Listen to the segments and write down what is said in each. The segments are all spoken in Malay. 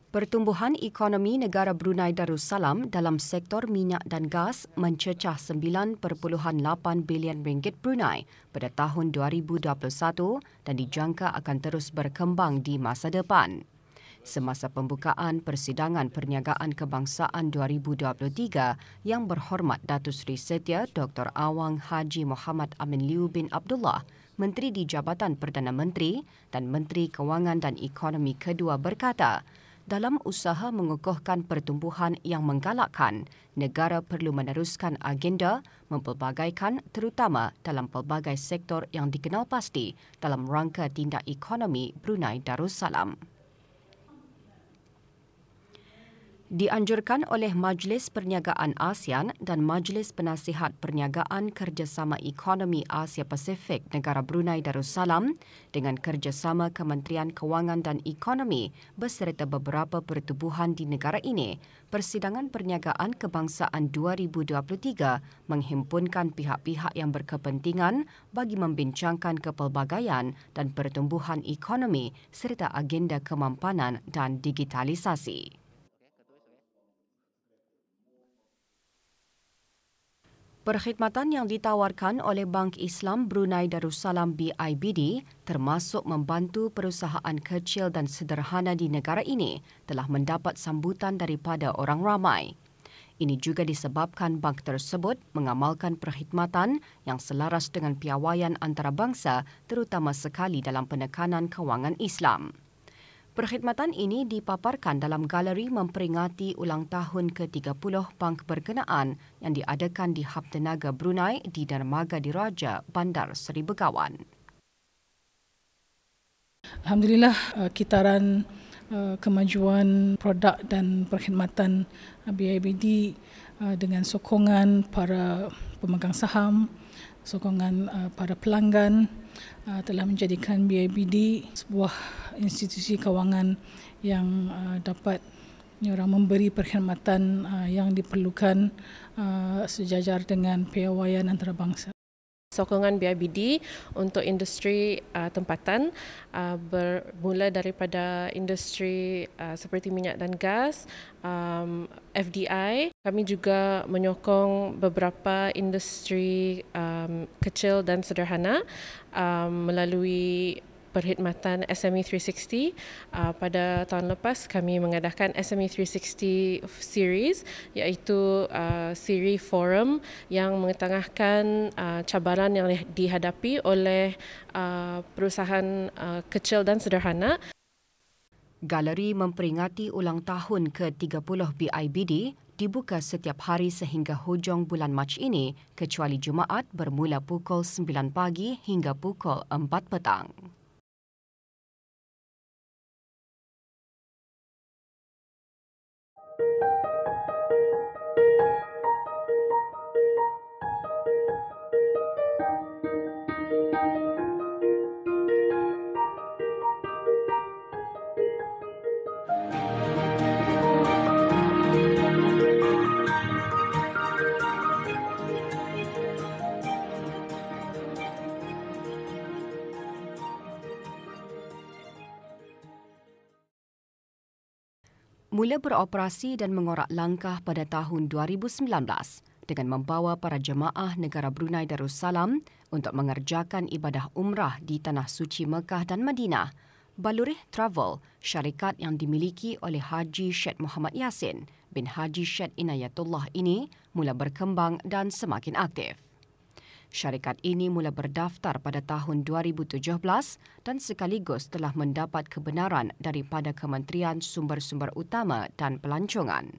Pertumbuhan ekonomi negara Brunei Darussalam dalam sektor minyak dan gas mencecah 9.8 bilion ringgit Brunei pada tahun 2021 dan dijangka akan terus berkembang di masa depan. Semasa pembukaan Persidangan Perniagaan Kebangsaan 2023 yang berhormat Datuk Seri Setia Dr. Awang Haji Muhammad Amin Liu bin Abdullah, Menteri di Jabatan Perdana Menteri dan Menteri Kewangan dan Ekonomi kedua berkata, dalam usaha mengukuhkan pertumbuhan yang menggalakkan, negara perlu meneruskan agenda mempelbagaikan terutama dalam pelbagai sektor yang dikenal pasti dalam rangka tindak ekonomi Brunei Darussalam. Dianjurkan oleh Majlis Perniagaan ASEAN dan Majlis Penasihat Perniagaan Kerjasama Ekonomi Asia Pasifik Negara Brunei Darussalam dengan kerjasama Kementerian Kewangan dan Ekonomi beserta beberapa pertubuhan di negara ini, Persidangan Perniagaan Kebangsaan 2023 menghimpunkan pihak-pihak yang berkepentingan bagi membincangkan kepelbagaian dan pertumbuhan ekonomi serta agenda kemampanan dan digitalisasi. Perkhidmatan yang ditawarkan oleh Bank Islam Brunei Darussalam BIBD termasuk membantu perusahaan kecil dan sederhana di negara ini telah mendapat sambutan daripada orang ramai. Ini juga disebabkan bank tersebut mengamalkan perkhidmatan yang selaras dengan piawaian antarabangsa terutama sekali dalam penekanan kewangan Islam. Perkhidmatan ini dipaparkan dalam galeri memperingati ulang tahun ke-30 bank berkenaan yang diadakan di Hub Tenaga Brunei di Dermaga Diraja, Bandar Seri Begawan. Alhamdulillah, kitaran kemajuan produk dan perkhidmatan BIBD dengan sokongan para pemegang saham, sokongan para pelanggan telah menjadikan BIBD sebuah institusi kewangan yang dapat memberi perkhidmatan yang diperlukan sejajar dengan piawaian antarabangsa. Sokongan BIBD untuk industri tempatan bermula daripada industri seperti minyak dan gas, FDI. Kami juga menyokong beberapa industri kecil dan sederhana melalui perkhidmatan SME 360. Pada tahun lepas kami mengadakan SME 360 series, iaitu siri forum yang mengetengahkan cabaran yang dihadapi oleh perusahaan kecil dan sederhana. Galeri memperingati ulang tahun ke-30 BIBD dibuka setiap hari sehingga hujung bulan Mac ini kecuali Jumaat bermula pukul 9 pagi hingga pukul 4 petang. Mula beroperasi dan mengorak langkah pada tahun 2019 dengan membawa para jemaah negara Brunei Darussalam untuk mengerjakan ibadah umrah di Tanah Suci Mekah dan Madinah. Balurih Travel, syarikat yang dimiliki oleh Haji Syed Muhammad Yassin bin Haji Syed Inayatullah ini mula berkembang dan semakin aktif. Syarikat ini mula berdaftar pada tahun 2017 dan sekaligus telah mendapat kebenaran daripada Kementerian Sumber-Sumber Utama dan Pelancongan.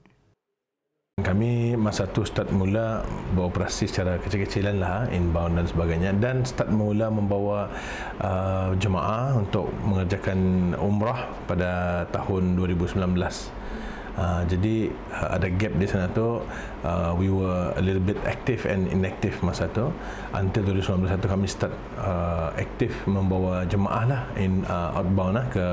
Kami masa tu start mula beroperasi secara kecil-kecilan lah, inbound dan sebagainya, dan start mula membawa jemaah untuk mengerjakan umrah pada tahun 2019. Jadi ada gap di sana tu, we were a little bit active and inactive masa tu. Until 2019 kami start aktif membawa jemaah lah outbound lah ke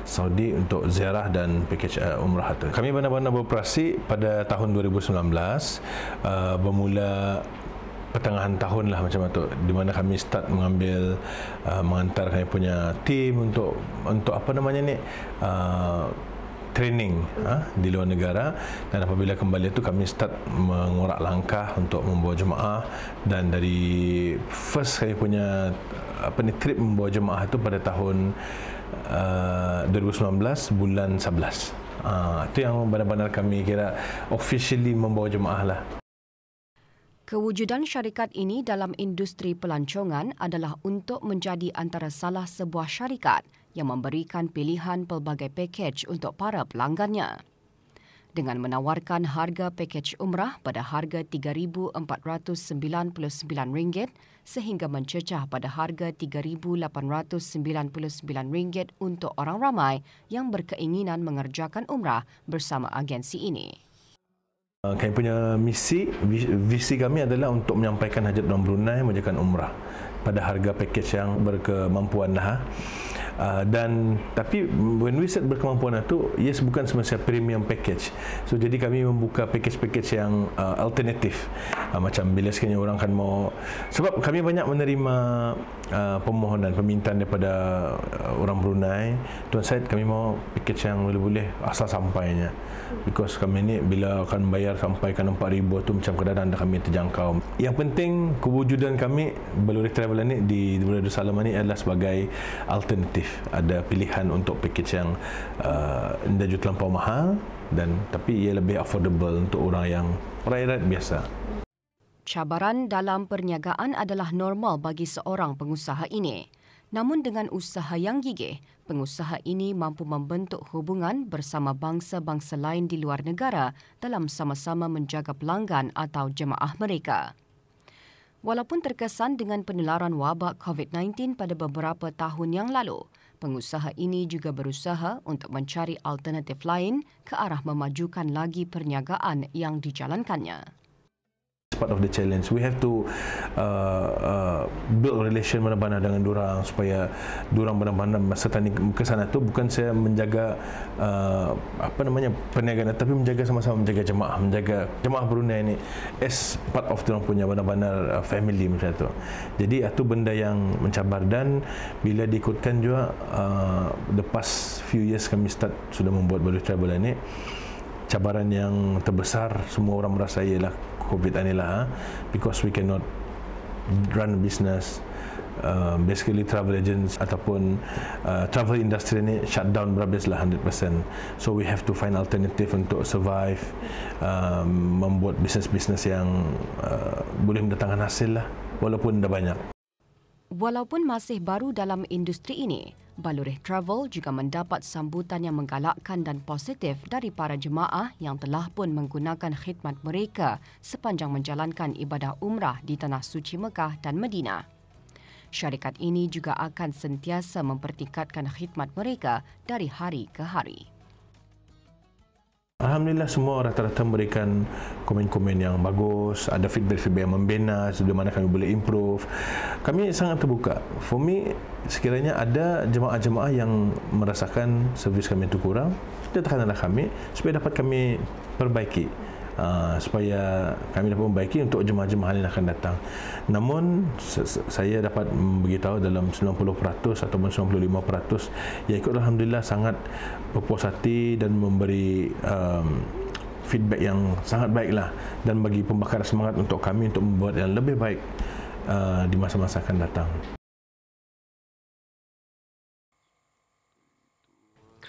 Saudi untuk ziarah dan package umrah tu. Kami benar-benar beroperasi pada tahun 2019, bermula pertengahan tahun lah macam itu, di mana kami start mengambil mengantar kami punya tim untuk apa namanya ni, training di luar negara, dan apabila kembali itu kami start mengorak langkah untuk membawa jemaah, dan dari first kami punya trip membawa jemaah itu pada tahun 2019 bulan 11. Itu yang benar-benar kami kira officially membawa jemaah lah. Kewujudan syarikat ini dalam industri pelancongan adalah untuk menjadi antara salah sebuah syarikat yang memberikan pilihan pelbagai pakej untuk para pelanggannya. Dengan menawarkan harga pakej umrah pada harga RM3,499 sehingga mencecah pada harga RM3,899 untuk orang ramai yang berkeinginan mengerjakan umrah bersama agensi ini. Kami punya visi kami adalah untuk menyampaikan hajat orang Brunei mengerjakan umrah pada harga pakej yang berkemampuan lah. Dan tapi when we said berkemampuan itu, yes, bukan semasa premium package. So jadi kami membuka package-package yang alternatif, macam bila sekiranya orang kan mau, sebab kami banyak menerima permohonan permintaan daripada orang Brunei, Tuan Syed, kami mau package yang boleh-boleh asal sampainya, because kami ni bila akan bayar sampai kan 4,000 tu macam kadang-kadang kami terjangkau. Yang penting kewujudan kami Baluri Travel ni di Baluri Darussalam ni adalah sebagai alternatif. Ada pilihan untuk pakej yang tidak terlampau mahal, dan tapi ia lebih affordable untuk orang yang rakyat biasa. Cabaran dalam perniagaan adalah normal bagi seorang pengusaha ini. Namun dengan usaha yang gigih, pengusaha ini mampu membentuk hubungan bersama bangsa-bangsa lain di luar negara dalam sama-sama menjaga pelanggan atau jemaah mereka. Walaupun terkesan dengan penularan wabak COVID-19 pada beberapa tahun yang lalu, pengusaha ini juga berusaha untuk mencari alternatif lain ke arah memajukan lagi perniagaan yang dijalankannya. Part of the challenge, we have to build relation mana-mana dengan diorang supaya diorang benar-benar masa tani ke sana tu bukan saya menjaga perniagaan, tapi menjaga sama-sama menjaga jemaah Brunei ni as part of diorang punya benar-benar family macam tu. Jadi itu benda yang mencabar, dan bila diikutkan juga the past few years kami start sudah membuat Baluri Travel ini, cabaran yang terbesar semua orang merasa ialah COVID inilah, because we cannot run business. Basically travel agents ataupun travel industry ni shut down berhabislah 100%. So we have to find alternative untuk survive, membuat bisnes-bisnes yang boleh mendatangkan hasil lah, walaupun dah banyak. Walaupun masih baru dalam industri ini, Baluri Travel juga mendapat sambutan yang menggalakkan dan positif dari para jemaah yang telah pun menggunakan khidmat mereka sepanjang menjalankan ibadah umrah di Tanah Suci Mekah dan Madinah. Syarikat ini juga akan sentiasa mempertingkatkan khidmat mereka dari hari ke hari. Alhamdulillah, semua rata-rata memberikan komen-komen yang bagus, ada feedback-feedback yang membina di mana kami boleh improve. Kami sangat terbuka. For me, sekiranya ada jemaah-jemaah yang merasakan servis kami itu kurang, datangkanlah kami supaya dapat kami perbaiki. Supaya kami dapat membaiki untuk jemaah-jemaah yang akan datang. Namun saya dapat memberitahu dalam 90% ataupun 95% yang ikut, alhamdulillah sangat berpuas hati dan memberi feedback yang sangat baiklah, dan bagi pembakaran semangat untuk kami untuk membuat yang lebih baik di masa-masa akan datang.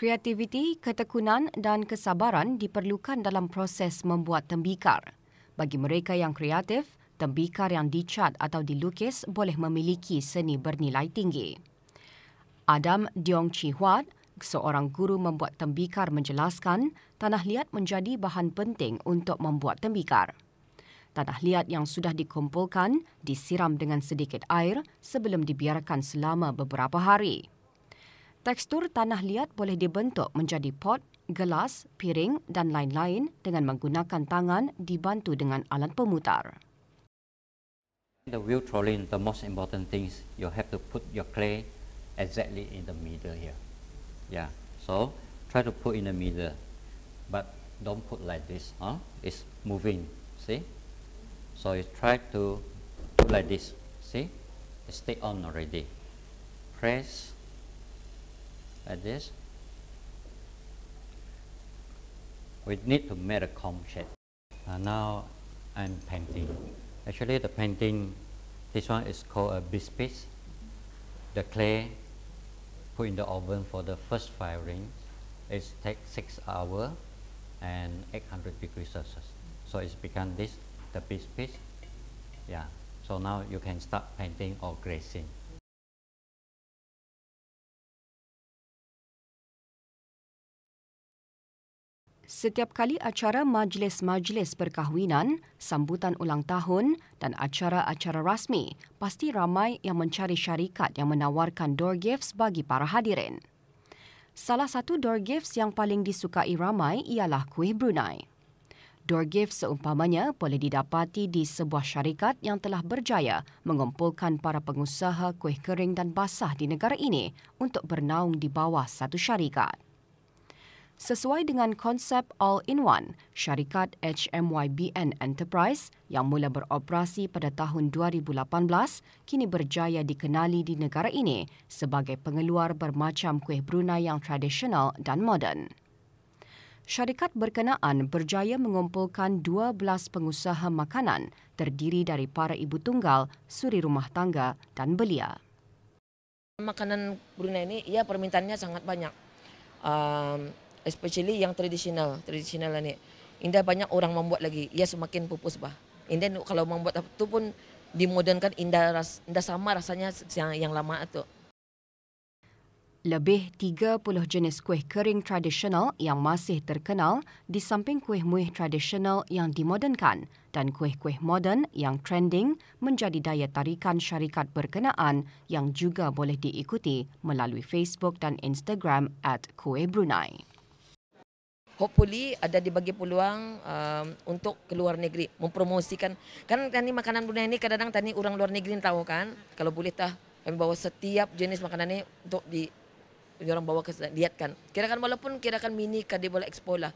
Kreativiti, ketekunan dan kesabaran diperlukan dalam proses membuat tembikar. Bagi mereka yang kreatif, tembikar yang dicat atau dilukis boleh memiliki seni bernilai tinggi. Adam Diong Chi Huat, seorang guru membuat tembikar, menjelaskan tanah liat menjadi bahan penting untuk membuat tembikar. Tanah liat yang sudah dikumpulkan disiram dengan sedikit air sebelum dibiarkan selama beberapa hari. Tekstur tanah liat boleh dibentuk menjadi pot, gelas, piring dan lain-lain dengan menggunakan tangan dibantu dengan alat pemutar. The wheel trolling, the most important thing is you have to put your clay exactly in the middle here. Yeah, so try to put in the middle, but don't put like this. It's moving, see? So you try to put like this. See, it stay on already. Press like this. We need to make a comb shape. Now I'm painting. Actually, the painting, this one is called a biscuit. The clay put in the oven for the first firing. It takes 6 hours and 800 degrees Celsius. So it's become this, the biscuit. Yeah. So now you can start painting or glazing. Setiap kali acara majlis-majlis perkahwinan, sambutan ulang tahun dan acara-acara rasmi, pasti ramai yang mencari syarikat yang menawarkan door gifts bagi para hadirin. Salah satu door gifts yang paling disukai ramai ialah kuih Brunei. Door gifts seumpamanya boleh didapati di sebuah syarikat yang telah berjaya mengumpulkan para pengusaha kuih kering dan basah di negara ini untuk bernaung di bawah satu syarikat. Sesuai dengan konsep all-in-one, syarikat HMYBN Enterprise yang mula beroperasi pada tahun 2018 kini berjaya dikenali di negara ini sebagai pengeluar bermacam kuih Brunei yang tradisional dan moden. Syarikat berkenaan berjaya mengumpulkan 12 pengusaha makanan terdiri dari para ibu tunggal, suri rumah tangga dan belia. Makanan Brunei ini, ya permintaannya sangat banyak. Especially yang tradisional ni. Indah banyak orang membuat lagi, ia semakin pupus bah. Indah kalau membuat itu pun dimodernkan, indah sama rasanya yang lama itu. Lebih 30 jenis kuih kering tradisional yang masih terkenal di samping kuih muih tradisional yang dimodernkan dan kuih-kuih moden yang trending menjadi daya tarikan syarikat berkenaan yang juga boleh diikuti melalui Facebook dan Instagram @kuihbrunei. Hopefully ada dibagi peluang untuk ke luar negeri mempromosikan. Kan tadi makanan Brunei ini kadang-kadang tadi orang luar negeri tahu kan. Kalau boleh kami bawa setiap jenis makanan ini untuk orang bawa ke lihat kan. Kirakan walaupun kirakan mini kan dia boleh explore lah.